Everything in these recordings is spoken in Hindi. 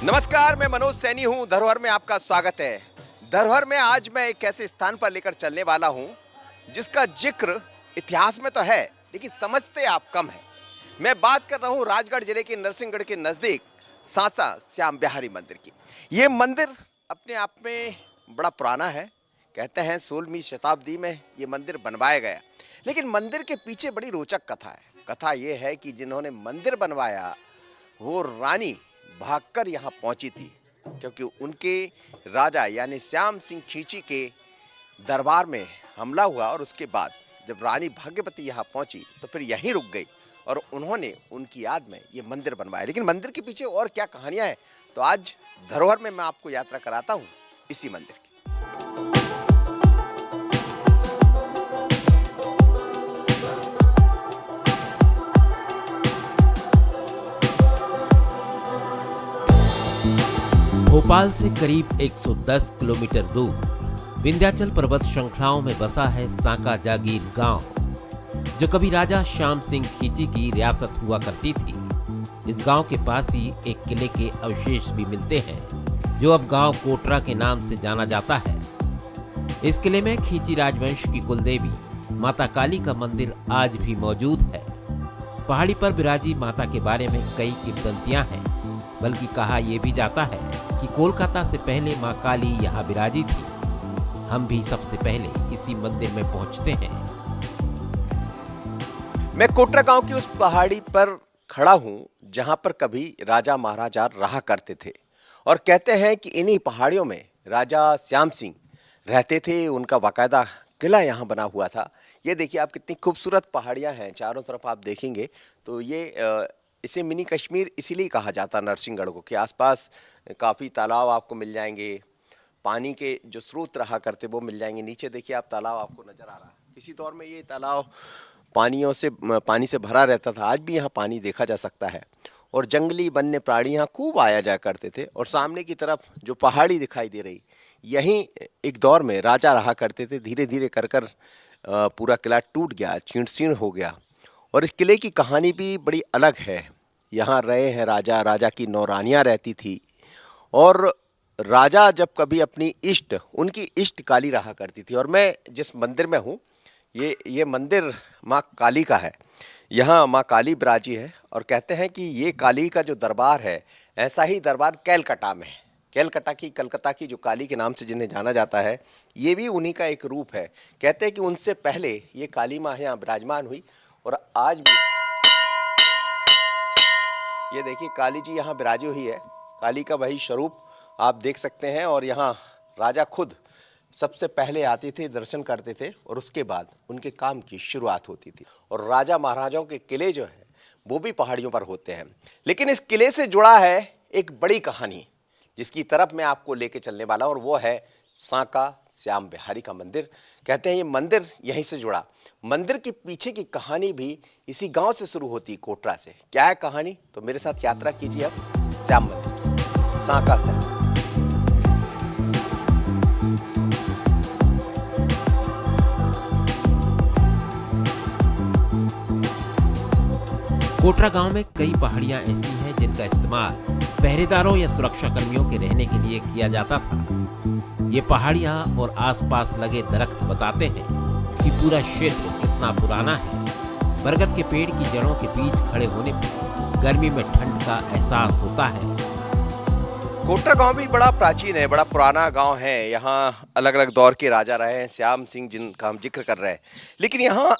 नमस्कार, मैं मनोज सैनी हूं। धरोहर में आपका स्वागत है। धरोहर में आज मैं एक ऐसे स्थान पर लेकर चलने वाला हूं जिसका जिक्र इतिहास में तो है, लेकिन समझते आप कम है। मैं बात कर रहा हूं राजगढ़ जिले के नरसिंहगढ़ के नजदीक सांसा श्याम बिहारी मंदिर की। ये मंदिर अपने आप में बड़ा पुराना है। कहते हैं 16वीं शताब्दी में ये मंदिर बनवाया गया, लेकिन मंदिर के पीछे बड़ी रोचक कथा है। कथा ये है कि जिन्होंने मंदिर बनवाया वो रानी भागकर यहाँ पहुंची थी, क्योंकि उनके राजा यानी श्याम सिंह खींची के दरबार में हमला हुआ और उसके बाद जब रानी भाग्यवती यहाँ पहुंची तो फिर यहीं रुक गई और उन्होंने उनकी याद में ये मंदिर बनवाया। लेकिन मंदिर के पीछे और क्या कहानियां हैं, तो आज धरोहर में मैं आपको यात्रा कराता हूँ इसी मंदिर की। भोपाल से करीब 110 किलोमीटर दूर विंध्याचल पर्वत श्रृंखलाओं में बसा है सांका जागीर गांव, जो कभी राजा श्याम सिंह खींची की रियासत हुआ करती थी। इस गांव के पास ही एक किले के अवशेष भी मिलते हैं, जो अब गांव कोटरा के नाम से जाना जाता है। इस किले में खींची राजवंश की कुलदेवी माता काली का मंदिर आज भी मौजूद है। पहाड़ी पर विराजी माता के बारे में कई किंवदंतियां हैं, बल्कि कहा यह भी जाता है कि कोलकाता से पहले मां काली यहाँ विराजी थी। हम भी सबसे पहले इसी मंदिर में पहुंचते हैं। मैं कोटरा गांव की उस पहाड़ी पर खड़ा हूं जहां पर कभी राजा महाराजा रहा करते थे, और कहते हैं कि इन्हीं पहाड़ियों में राजा श्याम सिंह रहते थे। उनका बाकायदा किला यहाँ बना हुआ था। ये देखिए आप, कितनी खूबसूरत पहाड़ियाँ हैं चारों तरफ। आप देखेंगे तो ये इसे मिनी कश्मीर इसीलिए कहा जाता है नरसिंहगढ़ को, कि आसपास काफ़ी तालाब आपको मिल जाएंगे, पानी के जो स्रोत रहा करते वो मिल जाएंगे। नीचे देखिए आप, तालाब आपको नज़र आ रहा है। किसी दौर में ये तालाब पानी से भरा रहता था। आज भी यहाँ पानी देखा जा सकता है, और जंगली वन्य प्राणी यहाँ खूब आया जाया करते थे। और सामने की तरफ जो पहाड़ी दिखाई दे रही, यहीं एक दौर में राजा रहा करते थे। धीरे धीरे कर कर पूरा किला टूट गया, छीण छीण हो गया। और इस किले की कहानी भी बड़ी अलग है। यहाँ रहे हैं राजा, राजा की नौरानियाँ रहती थी, और राजा जब कभी अपनी उनकी इष्ट काली रहा करती थी। और मैं जिस मंदिर में हूँ, ये मंदिर माँ काली का है। यहाँ माँ काली विराजी है, और कहते हैं कि ये काली का जो दरबार है, ऐसा ही दरबार कैलकटा में है। कलकत्ता की जो काली के नाम से जिन्हें जाना जाता है, ये भी उन्हीं का एक रूप है। कहते हैं कि उनसे पहले ये काली माँ यहाँ विराजमान हुई, और आज भी ये देखिए काली जी यहाँ विराजी हुई है। काली का वही स्वरूप आप देख सकते हैं। और यहाँ राजा खुद सबसे पहले आते थे, दर्शन करते थे, और उसके बाद उनके काम की शुरुआत होती थी। और राजा महाराजाओं के किले जो है वो भी पहाड़ियों पर होते हैं। लेकिन इस किले से जुड़ा है एक बड़ी कहानी, जिसकी तरफ मैं आपको लेके चलने वाला हूँ, और वो है सांका श्याम बिहारी का मंदिर। कहते हैं ये मंदिर यहीं से जुड़ा। मंदिर के पीछे की कहानी भी इसी गांव से शुरू होती है, कोटरा से। क्या है कहानी, तो मेरे साथ यात्रा कीजिए अब श्याम मंदिर की, सांका श्याम। कोटरा गांव में कई पहाड़ियां ऐसी हैं जिनका इस्तेमाल पहरेदारों या सुरक्षा कर्मियों के रहने के लिए किया जाता था। ये पहाड़ियां और आसपास लगे दरख्त बताते हैं कि पूरा क्षेत्र कितना पुराना है। बरगद के पेड़ की जड़ों के बीच खड़े होने पर गर्मी में ठंड का एहसास होता है। कोटरा गांव भी बड़ा प्राचीन है, बड़ा पुराना गांव है। यहाँ अलग अलग दौर के राजा रहे हैं, श्याम सिंह जिनका हम जिक्र कर रहे हैं। लेकिन यहाँ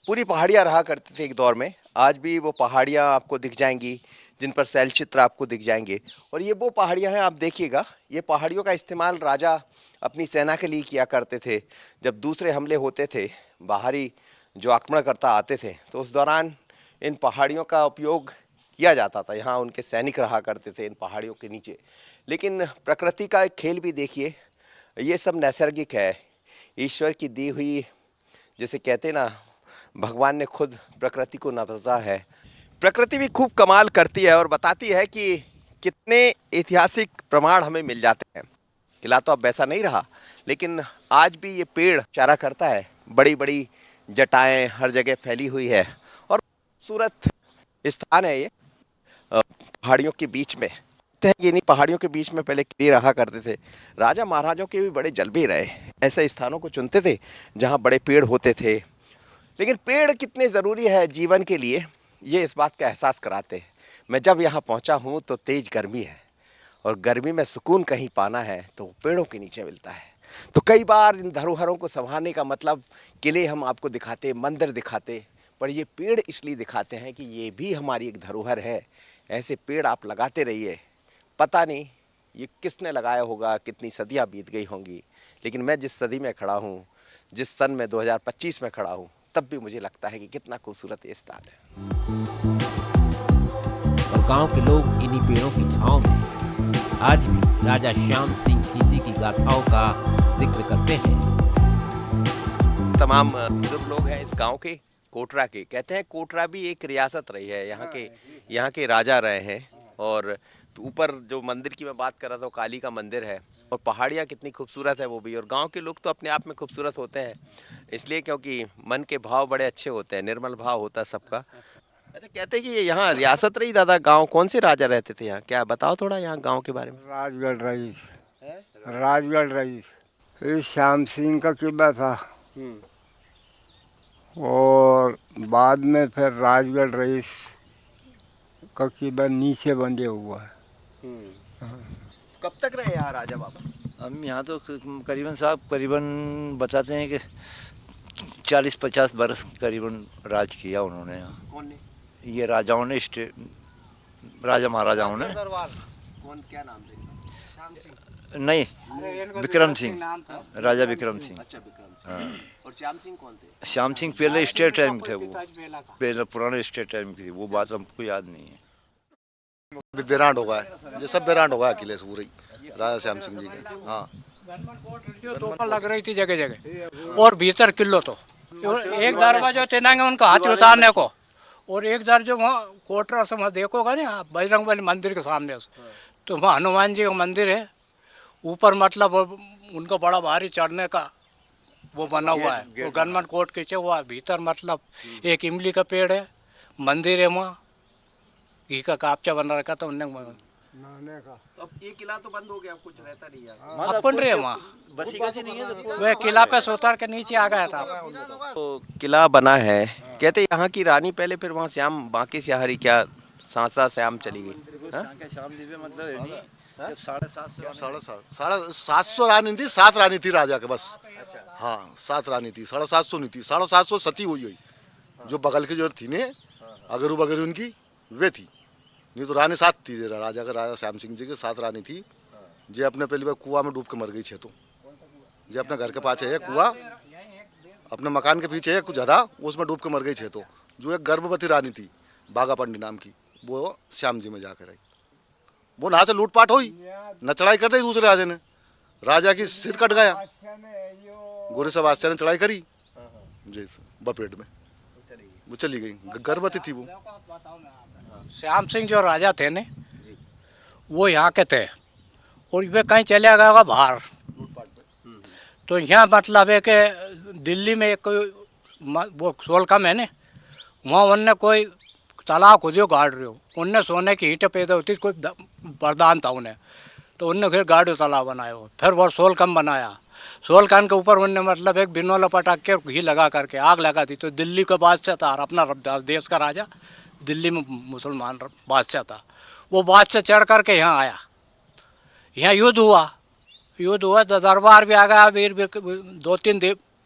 पूरी पहाड़ियाँ रहा करते थे एक दौर में। आज भी वो पहाड़ियाँ आपको दिख जाएंगी, जिन पर शैलचित्र आपको दिख जाएंगे। और ये वो पहाड़ियाँ हैं, आप देखिएगा। ये पहाड़ियों का इस्तेमाल राजा अपनी सेना के लिए किया करते थे। जब दूसरे हमले होते थे, बाहरी जो आक्रमणकर्ता आते थे, तो उस दौरान इन पहाड़ियों का उपयोग किया जाता था। यहाँ उनके सैनिक रहा करते थे इन पहाड़ियों के नीचे। लेकिन प्रकृति का एक खेल भी देखिए, ये सब नैसर्गिक है, ईश्वर की दी हुई। जैसे कहते ना, भगवान ने खुद प्रकृति को नवाजा है। प्रकृति भी खूब कमाल करती है और बताती है कि कितने ऐतिहासिक प्रमाण हमें मिल जाते हैं। किला तो अब वैसा नहीं रहा, लेकिन आज भी ये पेड़ इशारा करता है। बड़ी बड़ी जटाएं हर जगह फैली हुई है, और खूबसूरत स्थान है ये। पहाड़ियों के बीच में कहते हैं कि इन्हीं पहाड़ियों के बीच में पहले किले रहा करते थे। राजा महाराजाओं के भी बड़े जलवे रहे, ऐसे स्थानों को चुनते थे जहाँ बड़े पेड़ होते थे। लेकिन पेड़ कितने ज़रूरी है जीवन के लिए, ये इस बात का एहसास कराते हैं। मैं जब यहाँ पहुँचा हूँ तो तेज़ गर्मी है, और गर्मी में सुकून कहीं पाना है तो वो पेड़ों के नीचे मिलता है। तो कई बार इन धरोहरों को संभालने का मतलब किले हम आपको दिखाते, मंदिर दिखाते, पर ये पेड़ इसलिए दिखाते हैं कि ये भी हमारी एक धरोहर है। ऐसे पेड़ आप लगाते रहिए। पता नहीं ये किसने लगाया होगा, कितनी सदियां बीत गई होंगी, लेकिन मैं जिस सदी में खड़ा हूँ, जिस सन में 2025 में खड़ा हूँ, तब भी मुझे लगता है कि कितना खूबसूरत ये स्थान है। और गांव के लोग इन्हीं पेड़ों की छांव में आज भी राजा श्याम सिंह खींची की गाथाओं का जिक्र करते हैं। तमाम बुजुर्ग लोग हैं इस गांव के, कोटरा के। कहते हैं कोटरा भी एक रियासत रही है, यहाँ के राजा रहे हैं। और ऊपर जो मंदिर की मैं बात कर रहा था, वो काली का मंदिर है, और पहाड़ियाँ कितनी खूबसूरत है वो भी। और गांव के लोग तो अपने आप में खूबसूरत होते हैं, इसलिए क्योंकि मन के भाव बड़े अच्छे होते हैं, निर्मल भाव होता है सबका। अच्छा, कहते हैं कि ये यहाँ रियासत रही दादा, गांव कौन से राजा रहते थे यहाँ, क्या बताओ थोड़ा यहाँ गांव के बारे में। राजगढ़ रईस, राजगढ़ रईस, ये श्याम सिंह का किला था। और बाद में फिर राजगढ़ रईस का किला नीचे बंधे हुआ है। कब तक रहे यहाँ राजा बाबा? हम यहाँ तो करीबन बताते हैं कि 40-50 बरस करीबन राज किया उन्होंने यहाँ। कौन ने? ये राजाओं ने, राजा महाराजाओं ने। कौन, क्या नाम थे? नहीं, विक्रम सिंह, राजा विक्रम सिंह। अच्छा, विक्रम सिंह। हाँ। और श्याम सिंह कौन थे? श्याम सिंह पहले स्टेट टाइम थे, वो पहले पुराने स्टेट टाइम की, वो बात हमको याद नहीं है। बेरांड होगा, ये सब बेरांड होगा किले से पूरी राजा श्याम सिंह जी के। हाँ, तो लग रही थी जगह जगह, और भीतर किलो तो एक दरवाजा तेनांगे उनका हाथ उतारने को, और एक दर जो वहाँ कोटरा से वहाँ देखोगा ना आप, बजरंग बली मंदिर के सामने से, तो वहाँ हनुमान जी का मंदिर है ऊपर, मतलब उनका बड़ा भारी चढ़ने का वो बना हुआ है, और गनमन कोट के हुआ भीतर, मतलब एक इमली का पेड़ है, मंदिर है वहाँ, घी का कापचा बना रखा था उनने। अब ये किला तो बंद हो गया, कुछ रहता नहीं है। अपन रहे वहाँ, वह किला पे से उतर के नीचे आ गया था। तो किला बना है, कहते यहाँ की रानी पहले, फिर वहाँ श्याम बाकी सियाहरी क्या सांसा श्याम चली गई। साढ़े 700 रानी थी, 7 रानी थी राजा के बस। हाँ, 7 रानी थी, 750 नहीं थी, 750 सती हुई हुई। जो बगल की जो थी ने अगरू बगरू उनकी वे थी, नहीं तो रानी 7 थी राजा का, राजा श्याम सिंह जी के 7 रानी थी। जे अपने पहली बार कुआं में डूब के मर गई 6 तो। जे अपने घर के पास है कुआं, अपने मकान के पीछे है कुछ ज़्यादा, उसमें डूब के मर गई 6 तो। जो एक गर्भवती रानी थी बागा पंडी नाम की, वो श्याम जी में जाकर आई। वो ना से लूटपाट हुई, न चढ़ाई कर दी दूसरे राजा ने, राजा की सिर कट गया। गोरे से बादशाह ने चढ़ाई करी जी बपेट में, वो चली गई, गर्भवती थी वो। श्याम सिंह जो राजा थे ने, वो यहाँ के थे, और वे कहीं चले गया बाहर, तो यहाँ मतलब है कि दिल्ली में एक कोई वो सोलकम है ने, वहाँ उनने कोई तालाब खोदियो गाड़ रहे हो, उनने सोने की ईंटें पैदा होती, कोई वरदान था उन्हें, तो उनने फिर गाड़ो तालाब बनाया, फिर वो सोलकम बनाया। सोलकम के ऊपर उनने मतलब एक बिनोला पटाख के घी लगा करके आग लगा दी, तो दिल्ली का बादशाह था, अपना देश का राजा, दिल्ली में मुसलमान बादशाह था, वो बादशाह चढ़ करके यहाँ आया, यहाँ युद्ध हुआ तो दरबार भी आ गया, वीर भी 2-3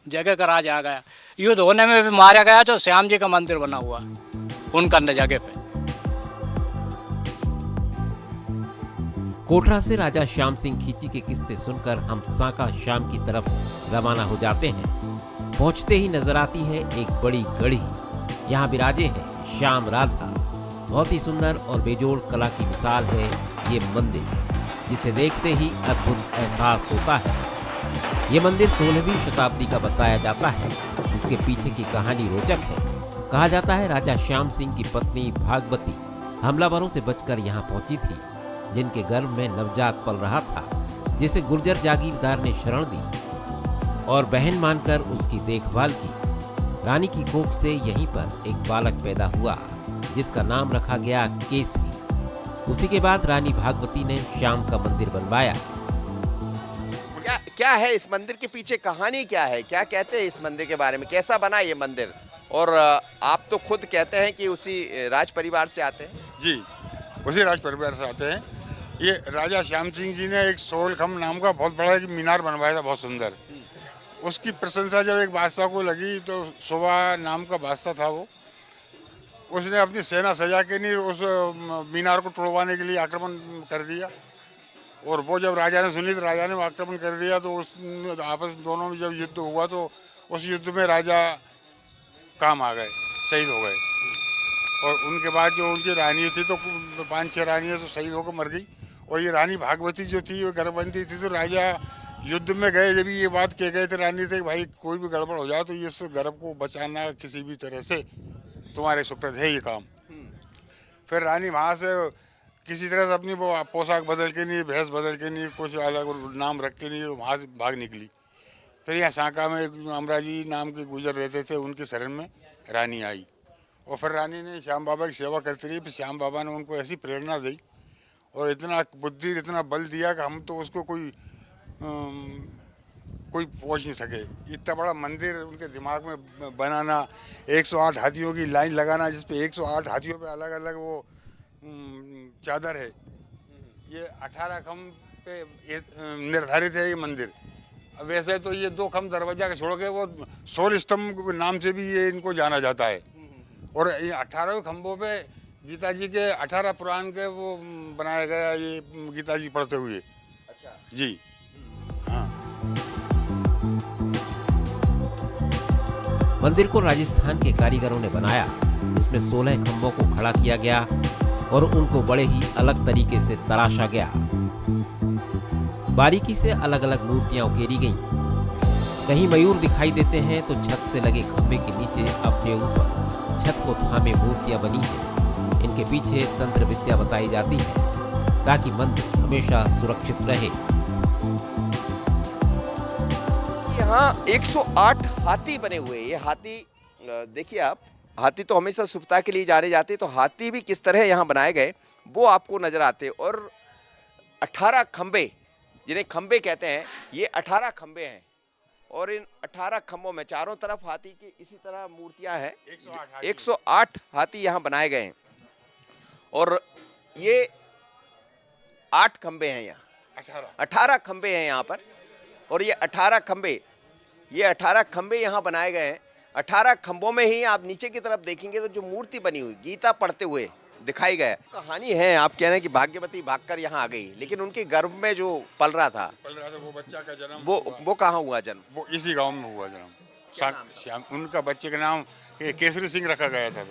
जगह का राजा आ गया, युद्ध होने में भी मारा गया, तो श्याम जी का मंदिर बना हुआ उनका जगह पे। कोटरा से राजा श्याम सिंह खींची के किस्से सुनकर हम सांका श्याम की तरफ रवाना हो जाते हैं। पहुंचते ही नजर आती है एक बड़ी गढ़ी, यहाँ विराजे हैं श्याम राधा। बहुत ही सुंदर और बेजोड़ कला की मिसाल है ये मंदिर, जिसे देखते ही अद्भुत एहसास होता है। ये मंदिर 16वीं शताब्दी का बताया जाता है, जिसके पीछे की कहानी रोचक है। कहा जाता है राजा श्याम सिंह की पत्नी भागवती हमलावरों से बचकर यहाँ पहुंची थी, जिनके गर्भ में नवजात पल रहा था, जिसे गुर्जर जागीरदार ने शरण दी और बहन मानकर उसकी देखभाल की। रानी की कोख से यहीं पर एक बालक पैदा हुआ, जिसका नाम रखा गया केसरी। उसी के बाद रानी भागवती ने श्याम का मंदिर बनवाया। क्या क्या है इस मंदिर के पीछे कहानी, क्या है, क्या कहते हैं इस मंदिर के बारे में, कैसा बना ये मंदिर? और आप तो खुद कहते हैं कि उसी राज परिवार से आते हैं। जी, उसी राज परिवार से आते हैं। ये राजा श्याम सिंह जी ने एक सोलखम नाम का बहुत बड़ा एक मीनार बनवाया था, बहुत सुंदर। उसकी प्रशंसा जब एक बादशाह को लगी तो सुबह नाम का बादशाह था वो, उसने अपनी सेना सजा के नहीं उस मीनार को तोड़वाने के लिए आक्रमण कर दिया। और वो जब राजा ने सुनी तो राजा ने आक्रमण कर दिया। तो उस आपस दोनों में जब युद्ध हुआ तो उस युद्ध में राजा काम आ गए, शहीद हो गए। और उनके बाद जो उनकी रानी थी तो 5-6 रानियाँ तो शहीद होकर मर गई। और ये रानी भागवती जो थी वो गर्भवती थी। तो राजा युद्ध में गए, जब ये बात कह गए थे रानी से, भाई कोई भी गड़बड़ हो जाए तो इस गर्भ को बचाना किसी भी तरह से तुम्हारे सुप्रत है ये काम। फिर रानी वहाँ से किसी तरह से अपनी वो पोशाक बदल के नहीं, भेष बदल के नहीं, कुछ अलग नाम रख के नहीं, वहाँ से भाग निकली। फिर यहाँ सांका में अमराजी नाम के गुजर रहते थे, उनके शरण में रानी आई। और फिर रानी ने श्याम बाबा की सेवा करती रही। फिर श्याम बाबा ने उनको ऐसी प्रेरणा दी और इतना बुद्धि, इतना बल दिया कि हम तो उसको कोई पहुँच नहीं सके। इतना बड़ा मंदिर उनके दिमाग में बनाना, 108 हाथियों की लाइन लगाना, जिसपे 108 हाथियों पे अलग अलग वो चादर है। ये 18 खम्भ पे निर्धारित है ये मंदिर। अब वैसे तो ये 2 खम्भ दरवाजा के छोड़ के वो 16 स्तंभ नाम से भी ये इनको जाना जाता है। और ये 18 खम्भों पे गीता जी के 18 पुराण के वो बनाया गया, ये गीता जी पढ़ते हुए। अच्छा जी हाँ। मंदिर को राजस्थान के कारीगरों ने बनाया, जिसमें 16 खंभों को खड़ा किया गया और उनको बड़े ही अलग तरीके से तराशा गया। बारीकी से अलग अलग मूर्तियां उकेरी गईं। कहीं मयूर दिखाई देते हैं तो छत से लगे खंभे के नीचे अपने ऊपर छत को थामे मूर्तियां बनी हैं। इनके पीछे तंत्र विद्या बताई जाती है ताकि मंदिर हमेशा सुरक्षित रहे। यहाँ 108 हाथी बने हुए। ये हाथी देखिए आप, हाथी तो हमेशा शुभता के लिए जाने जाते, तो हाथी भी किस तरह यहाँ बनाए गए वो आपको नजर आते। और 18 खंबे, जिन्हें खंबे कहते हैं, ये 18 खंबे हैं। और इन 18 खंभों में चारों तरफ हाथी की इसी तरह मूर्तियां हैं। 108 हाथी यहाँ बनाए गए हैं। और ये 8 खंबे हैं यहाँ, 18 खंबे हैं यहाँ पर। और ये 18 खंबे यहाँ बनाए गए हैं। 18 खंभों में ही आप नीचे की तरफ देखेंगे तो जो मूर्ति बनी हुई गीता पढ़ते हुए दिखाई गया। कहानी है, आप कह रहे हैं कि भाग्यवती भागकर यहाँ आ गई, लेकिन उनके गर्भ में जो पल रहा था वो बच्चा का जन्म वो कहाँ हुआ जन्म? वो इसी गांव में हुआ जन्म। श्याम, उनका बच्चे का नाम केसरी सिंह रखा गया था।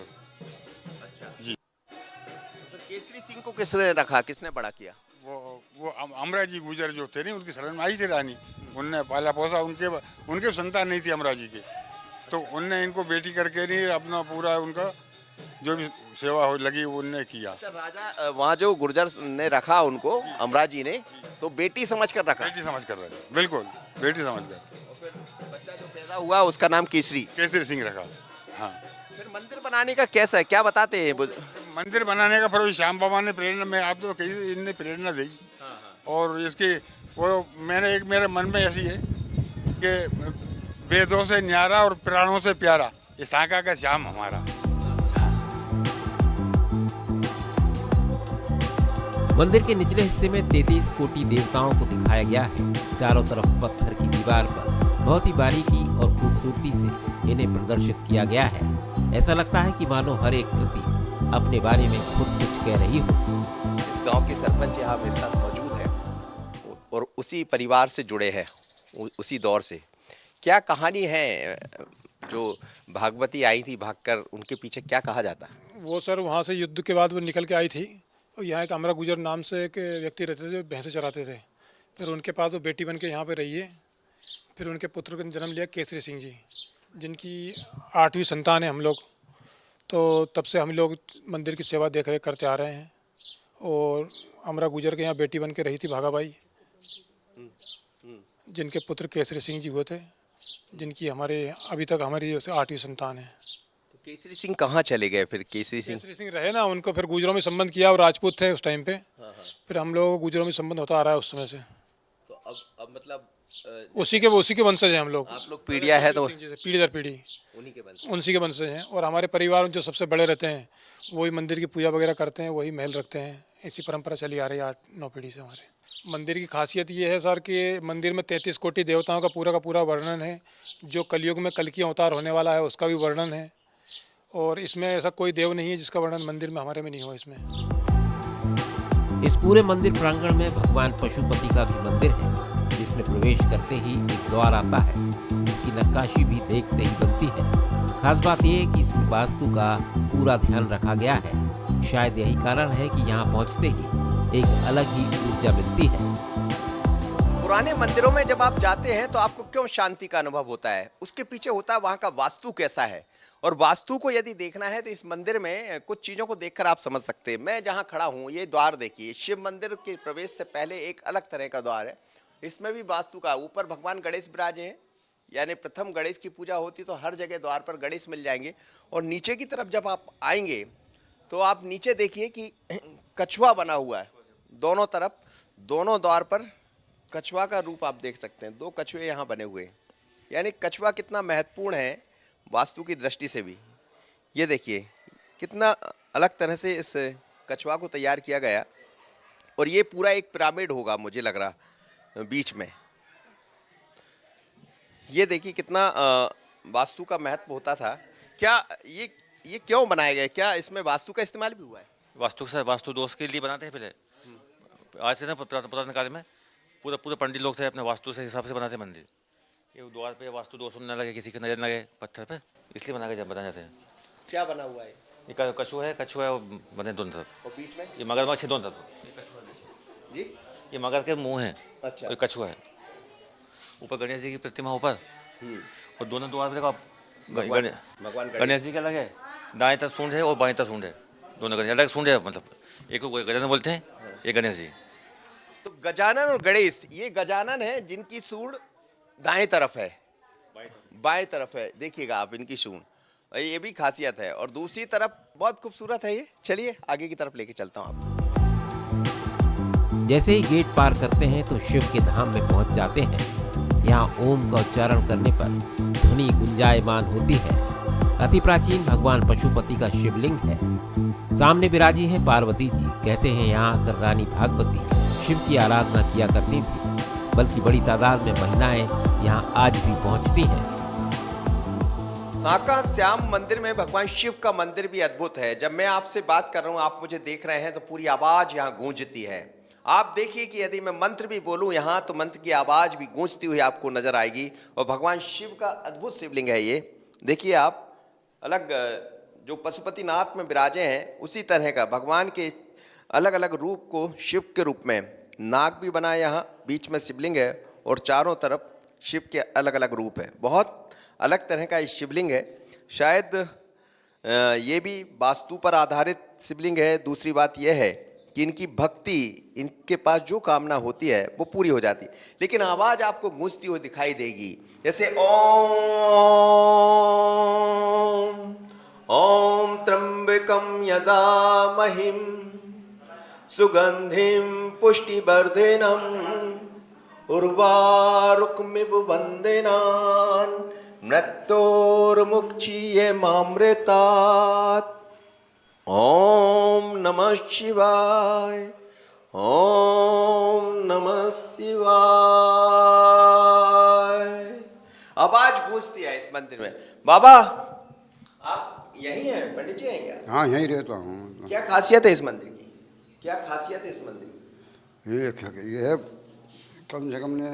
अच्छा जी। तो केसरी सिंह को किसने रखा, किसने बड़ा किया? वो अमराजी गुजर जो थे नहीं, उनकी शरण में आई थी रानी, उनने पाला पोसा। उनके संतान नहीं थी अमराजी के, तो उनने इनको बेटी करके नहीं अपना पूरा उनका जो भी सेवा हो लगी उनने किया। अच्छा, राजा वहाँ जो गुर्जर ने रखा उनको, अमराजी ने, तो बेटी समझ कर रखा। बेटी समझ कर रखा, बिल्कुल बेटी समझ कर। और फिर बच्चा जो पैदा हुआ उसका नाम केसरी सिंह रखा। हाँ। फिर मंदिर बनाने का कैसा है, क्या बताते हैं? मंदिर बनाने का फिर श्याम बाबा ने प्रेरणा, मैं आप तो कहीं इनने प्रेरणा दी। और इसकी वो मैंने एक मेरे मन में ऐसी है कि वेदों से न्यारा और प्राणों से प्यारा, ये सांका का श्याम हमारा। मंदिर के निचले हिस्से में 33 कोटि देवताओं को दिखाया गया है। चारों तरफ पत्थर की दीवार पर बहुत ही बारीकी और खूबसूरती से इन्हें प्रदर्शित किया गया है। ऐसा लगता है कि मानो हर एक कृति अपने बारे में खुद कुछ कह रही हो। इस गांव के सरपंच यहाँ मेरे साथ मौजूद है और उसी परिवार से जुड़े हैं, उसी दौर से। क्या कहानी है जो भागवती आई थी भागकर, उनके पीछे क्या कहा जाता है? वो सर वहाँ से युद्ध के बाद वो निकल के आई थी और यहाँ एक अमरा गुजर नाम से एक व्यक्ति रहते थे जो भैंसे चराते थे। फिर उनके पास वो बेटी बन के यहाँ पे रही है। फिर उनके पुत्र का जन्म लिया केसरी सिंह जी, जिनकी 8वीं संतान है हम लोग। तो तब से हम लोग मंदिर की सेवा देख रेख करते आ रहे हैं। और अमरा गुजर के यहाँ बेटी बन के रही थी भागाबाई, जिनके पुत्र केसरी सिंह जी हुए थे, जिनकी हमारे अभी तक हमारी 8वीं संतान है। तो केसरी सिंह कहाँ चले गए फिर? केसरी सिंह केसरी सिंह रहे ना, उनको फिर गुजरों में संबंध किया और राजपूत थे उस टाइम पे। फिर हम लोग गुजरों में संबंध होता आ रहा है उस समय से। तो अब मतलब उसी के वंशज हैं हम लोग। आप लोग पीढ़िया है तो सिंह जी से पीढ़ी दर पीढ़ी उन्हीं के वंश। उनसी के वंशज हैं। और हमारे परिवार में जो सबसे बड़े रहते हैं वही मंदिर की पूजा वगैरह करते हैं, वही महल रखते हैं। ऐसी परंपरा चली आ रही है 8-9 पीढ़ी से हमारे। मंदिर की खासियत ये है सर कि मंदिर में 33 कोटि देवताओं का पूरा वर्णन है। जो कलयुग में कल की अवतार होने वाला है उसका भी वर्णन है। और इसमें ऐसा कोई देव नहीं है जिसका वर्णन मंदिर में हमारे में नहीं हो। इसमें इस पूरे मंदिर प्रांगण में भगवान पशुपति का भी मंदिर है, जिसमें प्रवेश करते ही एक द्वार आता है। इसकी नक्काशी भी देखते ही बनती है। खास बात यह है कि इसमें वास्तु का पूरा ध्यान रखा गया है। शायद यही कारण है कि यहाँ पहुँचते ही एक अलग ही ऊर्जा मिलती है। पुराने मंदिरों में जब आप जाते हैं तो आपको क्यों शांति का अनुभव होता है? उसके पीछे होता है वहाँ का वास्तु कैसा है। और वास्तु को यदि देखना है तो इस मंदिर में कुछ चीज़ों को देखकर आप समझ सकते हैं। मैं जहाँ खड़ा हूँ ये द्वार देखिए, शिव मंदिर के प्रवेश से पहले एक अलग तरह का द्वार है। इसमें भी वास्तु का, ऊपर भगवान गणेश विराजे हैं, यानी प्रथम गणेश की पूजा होती तो हर जगह द्वार पर गणेश मिल जाएंगे। और नीचे की तरफ जब आप आएंगे तो आप नीचे देखिए कि कछुआ बना हुआ है दोनों तरफ। दोनों द्वार पर कछुआ का रूप आप देख सकते हैं। 2 कछुए यहाँ बने हुए हैं, यानी कछुआ कितना महत्वपूर्ण है वास्तु की दृष्टि से भी। ये देखिए कितना अलग तरह से इस कछुआ को तैयार किया गया। और ये पूरा एक पिरामिड होगा मुझे लग रहा बीच में। ये देखिए कितना वास्तु का महत्व होता था। क्या ये क्यों बनाया गया? क्या इसमें वास्तु का इस्तेमाल भी हुआ है? वास्तु दोष के लिए बनाते हैं पहले। आज से ना पुराने काल में पूरे पंडित लोग से अपने वास्तु से हिसाब से बनाते हैं मंदिर। ये द्वार पे वास्तु दोष न लगे, किसी की नजर न लगे पत्थर पे, इसलिए बना के जब बनाए जाते हैं। क्या बना हुआ है? ये कछुआ है और बने दोनों तरफ। और बीच में ये मगरमच्छ है दोनों तरफ। जी, ये मगर के मुंह है। अच्छा। और कछुआ है। ऊपर गणेश जी की प्रतिमा ऊपर। और दोनों द्वार पे देखो आप भगवान गणेश जी का अलग है। दाएं तरफ सूंड है और बाएं तरफ सूंड है। दोनों गणेश अलग सूंड है, मतलब एक को गजानन बोलते हैं, ये गणेश जी। तो गजानन और गणेश, ये गजानन है जिनकी सूंड दाएं तरफ है, बाएं तरफ है। देखिएगा आप इनकी सूंड, ये भी खासियत है। और दूसरी तरफ बहुत खूबसूरत है ये। चलिए आगे की तरफ लेके चलता हूँ आपको। जैसे ही गेट पार करते हैं तो शिव के धाम में पहुंच जाते हैं। यहाँ ओम का उच्चारण करने पर ध्वनि गुंजायमान होती है। अति प्राचीन भगवान पशुपति का शिवलिंग है। सामने विराजी है पार्वती जी। कहते हैं यहाँ आकर रानी भागवती शिव की आराधना किया करती थी, बल्कि बड़ी तादाद में महिलाएं यहाँ आज भी पहुँचती हैं। साका श्याम मंदिर में भगवान शिव का मंदिर भी अद्भुत है। जब मैं आपसे बात कर रहा हूँ, आप मुझे देख रहे हैं, तो पूरी आवाज यहाँ गूंजती है। आप देखिए कि यदि मैं मंत्र भी बोलूं यहाँ तो मंत्र की आवाज भी गूंजती हुई आपको नजर आएगी। और भगवान शिव का अद्भुत शिवलिंग है ये। देखिए आप, अलग जो पशुपतिनाथ में विराजे हैं उसी तरह का भगवान के अलग अलग रूप को शिव के रूप में, नाग भी बना है यहाँ, बीच में शिवलिंग है और चारों तरफ शिव के अलग अलग रूप है। बहुत अलग तरह का शिवलिंग है। शायद ये भी वास्तु पर आधारित शिवलिंग है। दूसरी बात यह है कि इनकी भक्ति, इनके पास जो कामना होती है वो पूरी हो जाती है। लेकिन आवाज आपको गूंजती हुई दिखाई देगी, जैसे ओम ओम त्र्यंबकम यजामहिम सुगंधिम पुष्टिवर्धनम उर्वारुकमिव वंदनान मृत्योर्मुक्षीयमामृतात्। ओम नमः शिवाय, ओम नमः शिवाय। आवाज गूंजती है इस मंदिर में। बाबा आप यही हैं, पंडित जी हैं क्या? हाँ, यहीं रहता हूँ। क्या खासियत है इस मंदिर की? क्या खासियत है इस मंदिर की? ये है कम से कम ने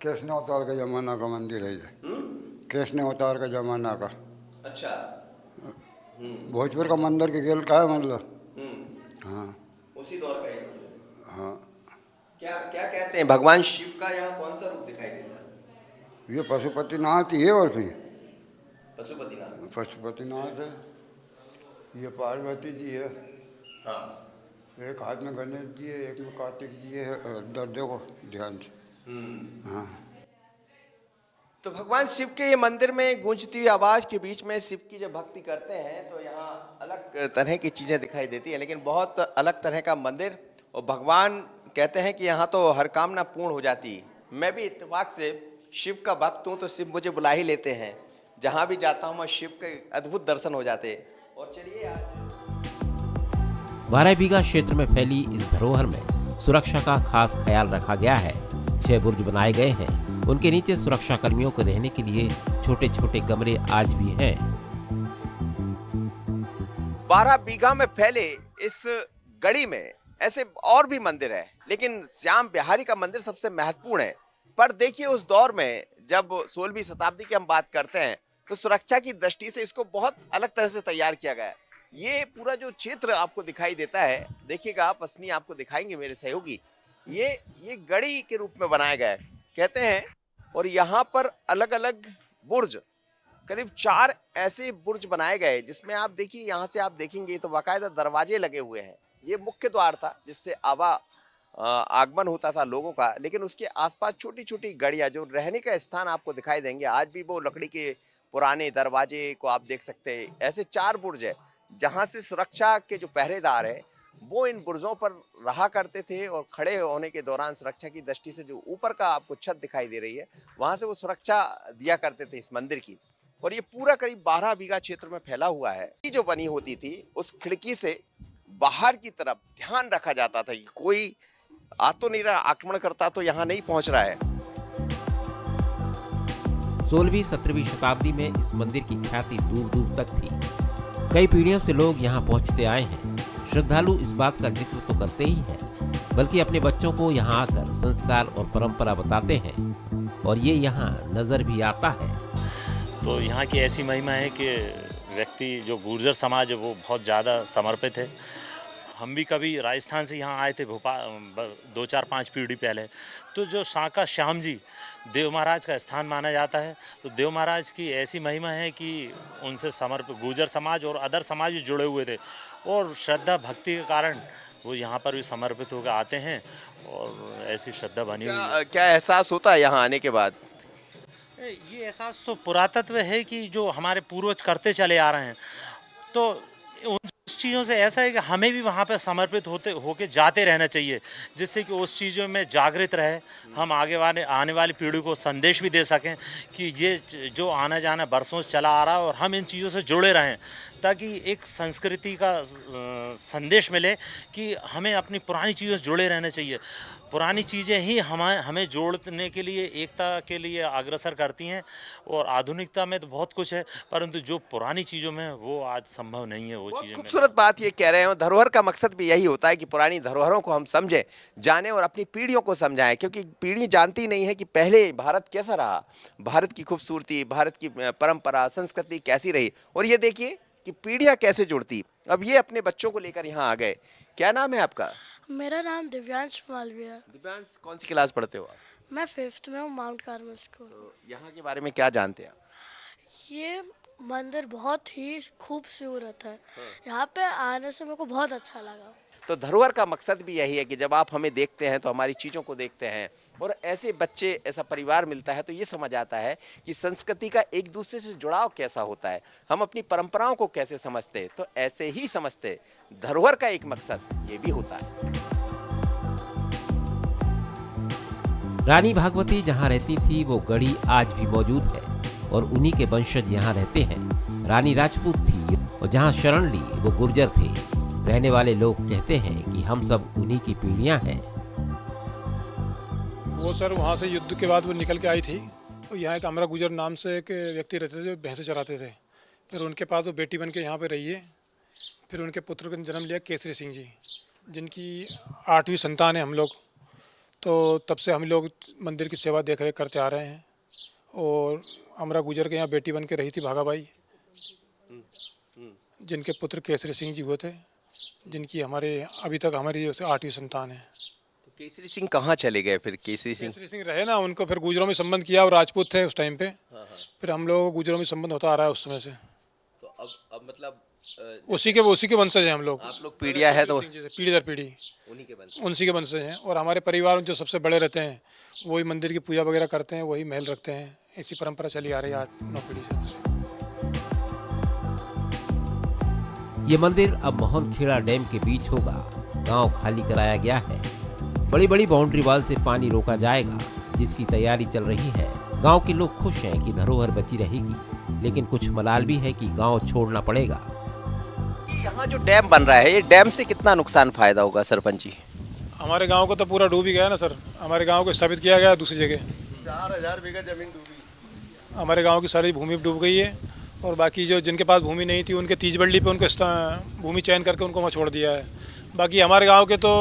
कृष्ण अवतार का जमाना का मंदिर है ये। कृष्ण अवतार का जमाना का। अच्छा। भोजपुर का मंदिर के गेल का है मतलब। हाँ, उसी दौर का है। हाँ। क्या क्या कहते हैं, भगवान शिव का यहाँ कौन सा रूप दिखाई देता है? ये पशुपतिनाथ ही है और फिर पशुपतिनाथ। पशुपतिनाथ है। ये पार्वती जी है। हाँ। एक हाथ में गणेश जी है, एक में कार्तिक जी है। दर्दों को ध्यान से। हाँ। तो भगवान शिव के ये मंदिर में गूंजती हुई आवाज के बीच में शिव की जब भक्ति करते हैं तो यहाँ अलग तरह की चीजें दिखाई देती हैं, लेकिन बहुत अलग तरह का मंदिर। और भगवान कहते हैं कि यहाँ तो हर कामना पूर्ण हो जाती है। मैं भी इत्तेफाक से शिव का भक्त हूँ तो शिव मुझे बुला ही लेते हैं। जहाँ भी जाता हूँ मैं शिव के अद्भुत दर्शन हो जाते हैं। और चलिए आज 12 बीघा क्षेत्र में फैली इस धरोहर में सुरक्षा का खास ख्याल रखा गया है। 6 बुर्ज बनाए गए हैं। उनके नीचे सुरक्षा कर्मियों को रहने के लिए छोटे छोटे कमरे आज भी हैं। 12 बीघा में फैले इस गढ़ी में ऐसे और भी मंदिर है, लेकिन श्याम बिहारी का मंदिर सबसे महत्वपूर्ण है। पर देखिए उस दौर में जब 16वीं शताब्दी की हम बात करते हैं तो सुरक्षा की दृष्टि से इसको बहुत अलग तरह से तैयार किया गया है। ये पूरा जो क्षेत्र आपको दिखाई देता है, देखिएगा आप, असनी आपको दिखाएंगे मेरे सहयोगी, ये गढ़ी के रूप में बनाया गया है कहते हैं। और यहाँ पर अलग अलग बुर्ज, करीब 4 ऐसे बुर्ज बनाए गए जिसमें आप देखिए, यहाँ से आप देखेंगे तो बाकायदा दरवाजे लगे हुए हैं। ये मुख्य द्वार था जिससे आगमन होता था लोगों का, लेकिन उसके आसपास छोटी छोटी गढ़ियाँ जो रहने का स्थान आपको दिखाई देंगे। आज भी वो लकड़ी के पुराने दरवाजे को आप देख सकते हैं। ऐसे 4 बुर्ज है जहाँ से सुरक्षा के जो पहरेदार है वो इन बुर्जों पर रहा करते थे और खड़े होने के दौरान सुरक्षा की दृष्टि से जो ऊपर का आपको छत दिखाई दे रही है वहां से वो सुरक्षा दिया करते थे इस मंदिर की। और ये पूरा करीब 12 बीघा क्षेत्र में फैला हुआ है। ये जो बनी होती थी उस खिड़की से बाहर की तरफ ध्यान रखा जाता था कि कोई आ तो नहीं रहा, आक्रमण करता तो यहाँ नहीं पहुंच रहा है। 16वीं-17वीं शताब्दी में इस मंदिर की ख्याति दूर दूर तक थी। कई पीढ़ियों से लोग यहाँ पहुँचते आए हैं। श्रद्धालु इस बात का जिक्र तो करते ही हैं, बल्कि अपने बच्चों को यहाँ आकर संस्कार और परंपरा बताते हैं। और ये यहाँ नजर भी आता है। तो यहाँ की ऐसी महिमा है कि व्यक्ति जो गुर्जर समाज है वो बहुत ज़्यादा समर्पित है। हम भी कभी राजस्थान से यहाँ आए थे, भोपाल 2-4-5 पीढ़ी पहले। तो जो सांका श्याम जी देव महाराज का स्थान माना जाता है, तो देव महाराज की ऐसी महिमा है कि उनसे समर्पित गुर्जर समाज और अदर समाज भी जुड़े हुए थे और श्रद्धा भक्ति के कारण वो यहाँ पर भी समर्पित होकर आते हैं और ऐसी श्रद्धा बनी हुई है। क्या एहसास होता है यहाँ आने के बाद? ये एहसास तो पुरातत्व है कि जो हमारे पूर्वज करते चले आ रहे हैं, तो उन चीज़ों से ऐसा है कि हमें भी वहाँ पर समर्पित होके जाते रहना चाहिए, जिससे कि उस चीज़ों में जागृत रहे। हम आने वाली पीढ़ी को संदेश भी दे सकें कि ये जो आना जाना बरसों से चला आ रहा है और हम इन चीज़ों से जुड़े रहें, ताकि एक संस्कृति का संदेश मिले कि हमें अपनी पुरानी चीज़ों से जुड़े रहना चाहिए। पुरानी चीज़ें ही हमें जोड़ने के लिए, एकता के लिए अग्रसर करती हैं। और आधुनिकता में तो बहुत कुछ है, परंतु जो पुरानी चीज़ों में वो आज संभव नहीं है वो चीज़ें। खूबसूरत बात ये कह रहे हैं। धरोहर का मकसद भी यही होता है कि पुरानी धरोहरों को हम समझें, जानें और अपनी पीढ़ियों को समझाएं, क्योंकि पीढ़ी जानती नहीं है कि पहले भारत कैसा रहा, भारत की खूबसूरती, भारत की परंपरा, संस्कृति कैसी रही। और ये देखिए कि पीढ़ियां कैसे जुड़ती। अब ये अपने बच्चों को लेकर यहाँ आ गए। क्या नाम है आपका? मेरा नाम दिव्यांश मालविया। दिव्यांश, कौन सी क्लास पढ़ते हो आप? मैं 5th में हूँ, माउंट कार्मल स्कूल। तो यहाँ के बारे में क्या जानते हैं आप? ये मंदिर बहुत ही खूबसूरत है। यहाँ पे आने से मेरे को बहुत अच्छा लगा। तो धरोहर का मकसद भी यही है कि जब आप हमें देखते हैं तो हमारी चीज़ों को देखते हैं, और ऐसे बच्चे, ऐसा परिवार मिलता है तो ये समझ आता है कि संस्कृति का एक दूसरे से जुड़ाव कैसा होता है, हम अपनी परंपराओं को कैसे समझते। तो ऐसे ही समझते धरोहर का एक मकसद ये भी होता है। रानी भागवती जहाँ रहती थी वो गढ़ी आज भी मौजूद है और उन्हीं के वंशज यहाँ रहते हैं। रानी राजपूत थी और जहाँ शरण ली वो गुर्जर थे। रहने वाले लोग कहते हैं कि हम सब उन्हीं की पीढ़ियां हैं। वो सर वहाँ से युद्ध के बाद वो निकल के आई थी। और यहाँ एक अमरा गुजर नाम से एक व्यक्ति रहते थे जो भैंसे चराते थे। फिर उनके पास वो बेटी बन के यहाँ पे रही है। फिर उनके पुत्र का जन्म लिया केसरी सिंह जी, जिनकी 8वीं संतान है हम लोग। तो तब से हम लोग मंदिर की सेवा देख रेख करते आ रहे हैं। और अमरा गुजर के यहाँ बेटी बन के रही थी भागाबाई, जिनके पुत्र केसरी सिंह जी हुए थे, जिनकी अभी तक हमारी 8वीं संतान है। तो केसरी सिंह कहाँ चले गए फिर? केसरी सिंह रहे ना, उनको फिर गुजरों में संबंध किया और राजपूत थे उस टाइम पे। फिर हम लोग गुजरों में संबंध होता आ रहा है उस समय से। तो अब मतलब उसी के वंशज हैं हम लोग। आप लोग पीढ़िया है तो पीढ़ी दर पीढ़ी उन्हीं के वंश। उनसी के वंशज हैं। और हमारे परिवार में जो सबसे बड़े रहते हैं वही मंदिर की पूजा वगैरह करते हैं, वही महल रखते हैं। ऐसी परंपरा चली आ रही है 8-9 पीढ़ी से। ये मंदिर अब मोहनखेड़ा डैम के बीच होगा। गांव खाली कराया गया है। बड़ी बड़ी बाउंड्री वाल से पानी रोका जाएगा, जिसकी तैयारी चल रही है। गांव के लोग खुश हैं कि धरोहर बची रहेगी, लेकिन कुछ मलाल भी है कि गांव छोड़ना पड़ेगा। यहाँ जो डैम बन रहा है, ये डैम से कितना नुकसान फायदा होगा सरपंच जी? हमारे गांव को तो पूरा डूब ही गया ना सर। हमारे गांव को स्थापित किया गया दूसरी जगह। 4000 बीघा जमीन डूबी। हमारे गांव की सारी भूमि डूब गई है। और बाकी जो जिनके पास भूमि नहीं थी उनके तीज बल्ली पे उनको भूमि चयन करके उनको वहाँ छोड़ दिया है। बाकी हमारे गांव के तो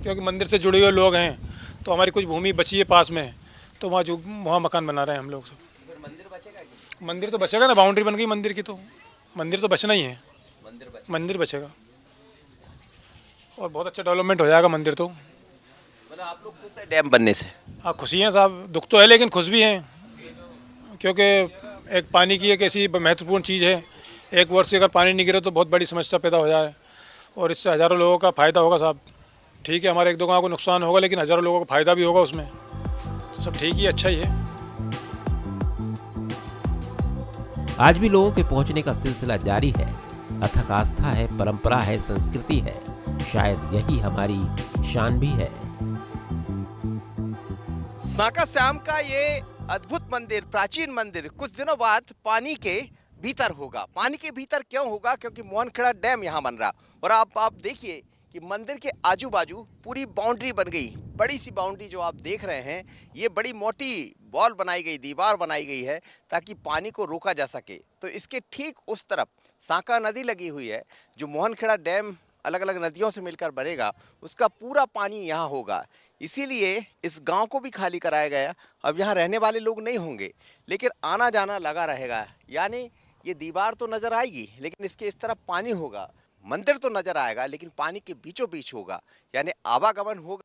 क्योंकि मंदिर से जुड़े हुए लोग हैं, तो हमारी कुछ भूमि बची है पास में, तो वहाँ मकान बना रहे हैं हम लोग सब। मंदिर बचेगा क्या? मंदिर तो बचेगा ना, बाउंड्री बन गई मंदिर की, तो मंदिर तो बचना ही है। मंदिर बचेगा और बहुत अच्छा डेवलपमेंट हो जाएगा मंदिर तो। मतलब आप लोग खुश हैं डैम बनने से? हाँ, खुशी हैं साहब। दुख तो है लेकिन खुश भी हैं, क्योंकि एक पानी की एक ऐसी महत्वपूर्ण चीज़ है। एक वर्ष से अगर पानी नहीं गिरे तो बहुत बड़ी समस्या पैदा हो जाए, और इससे हज़ारों लोगों का फ़ायदा होगा साहब। ठीक है, हमारे 1-2 गाँव को नुकसान होगा, लेकिन हज़ारों लोगों को फ़ायदा भी होगा उसमें, तो सब ठीक ही, अच्छा ही है। आज भी लोगों के पहुंचने का सिलसिला जारी है। अथक आस्था है, परंपरा है, संस्कृति है। शायद यही हमारी शान भी है। सांका श्याम का ये अद्भुत मंदिर, प्राचीन मंदिर, कुछ दिनों बाद पानी के भीतर होगा। पानी के भीतर क्यों होगा? क्योंकि मोहनखेड़ा डैम यहाँ बन रहा। और आप देखिए कि मंदिर के आजू बाजू पूरी बाउंड्री बन गई। बड़ी सी बाउंड्री जो आप देख रहे हैं, ये बड़ी मोटी वॉल बनाई गई, दीवार बनाई गई है, ताकि पानी को रोका जा सके। तो इसके ठीक उस तरफ सांका नदी लगी हुई है। जो मोहनखेड़ा डैम अलग अलग नदियों से मिलकर बनेगा, उसका पूरा पानी यहाँ होगा। इसीलिए इस गांव को भी खाली कराया गया। अब यहाँ रहने वाले लोग नहीं होंगे, लेकिन आना जाना लगा रहेगा। यानी ये दीवार तो नज़र आएगी, लेकिन इसके इस तरफ पानी होगा। मंदिर तो नज़र आएगा, लेकिन पानी के बीचों बीच होगा, यानी आवागमन होगा।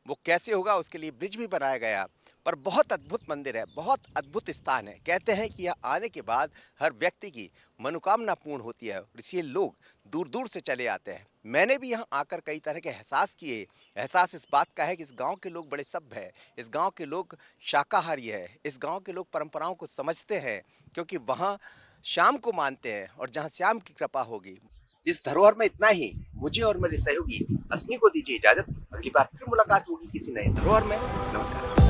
वो कैसे होगा, उसके लिए ब्रिज भी बनाया गया। पर बहुत अद्भुत मंदिर है, बहुत अद्भुत स्थान है। कहते हैं कि यहाँ आने के बाद हर व्यक्ति की मनोकामना पूर्ण होती है, और इसलिए लोग दूर दूर से चले आते हैं। मैंने भी यहाँ आकर कई तरह के एहसास किए। एहसास इस बात का है कि इस गांव के लोग बड़े सभ्य हैं, इस गांव के लोग शाकाहारी है, इस गांव के लोग परंपराओं को समझते हैं, क्योंकि वहाँ शाम को मानते हैं, और जहाँ श्याम की कृपा होगी। इस धरोहर में इतना ही। मुझे और मेरे सहयोगी अस्मी को दीजिए इजाजत। अगली बार फिर मुलाकात होगी किसी नए धरोहर में। नमस्कार।